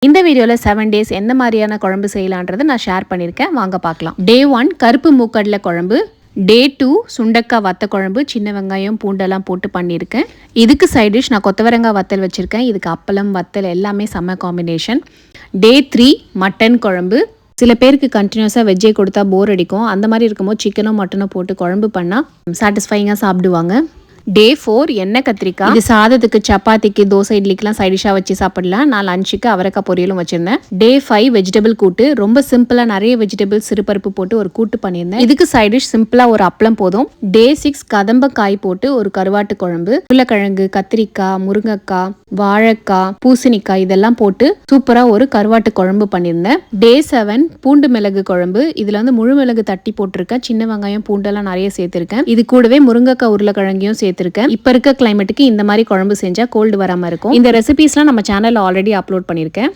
இந்த வீடியோல 7 டேஸ் என்ன மாதிரியான குழம்பு செய்யலான்றதை நான் ஷேர் பண்ணியிருக்கேன். வாங்க பார்க்கலாம். டே 1 கருப்பு மூக்கடலை குழம்பு. டே 2 சுண்டக்காய் வத்த குழம்பு. சின்ன வெங்காயம் பூண்டெல்லாம் போட்டு பண்ணியிருக்கேன். இதுக்கு சைட் டிஷ் நான் கொத்தவரங்காய் வத்தல் வச்சுருக்கேன். இதுக்கு அப்பளம் வத்தல் எல்லாமே செம்ம காம்பினேஷன். டே 3 மட்டன் குழம்பு. சில பேருக்கு கண்டினியூஸாக வெஜ்ஜே கொடுத்தா போர் அடிக்கும். அந்த மாதிரி இருக்கும்போது சிக்கனோ மட்டனோ போட்டு குழம்பு பண்ணால் சாட்டிஸ்ஃபைங்காக சாப்பிடுவாங்க. டே 4 எண்ணெய் கத்திரிக்காய். இது சாதத்துக்கு சப்பாத்திக்கு தோசை இட்லிக்கெலாம் சைடிஷாக வச்சு சாப்பிடலாம். நான் லஞ்சுக்கு அவரைக்காய் பொரியலும் வச்சுருந்தேன். டே 5 வெஜிடபிள் கூட்டு. ரொம்ப சிம்பிளாக நிறைய வெஜிடபிள் சிறுபருப்பு போட்டு ஒரு கூட்டு பண்ணியிருந்தேன். இதுக்கு சைடிஷ் சிம்பிளாக ஒரு அப்பளம் போதும். டே 6 கதம்பக்காய் போட்டு ஒரு கருவாட்டு குழம்பு. உருளைக்கிழங்கு, கத்திரிக்காய், முருங்கைக்காய், வாழைக்காய், பூசணிக்காய் இதெல்லாம் போட்டு சூப்பராக ஒரு கருவாட்டு குழம்பு பண்ணியிருந்தேன். டே 7 பூண்டு மிளகு குழம்பு. இதில் வந்து முழு மிளகு தட்டி போட்டிருக்கேன். சின்ன வெங்காயம் பூண்டெல்லாம் நிறைய சேர்த்துருக்கேன். இது கூடவே முருங்கைக்காய் உருளைக்கிழங்கையும் சேர்த்துருக்கேன். இப்ப இருக்க கிளைமேட்டுக்கு இந்த மாதிரி குழம்பு செஞ்சா கோல்டு வராம இருக்கும். இந்த ரெசிபிஸ்லாம் நம்ம சேனல்ல ஆல்ரெடி அப்லோட் பண்ணியிருக்கேன்.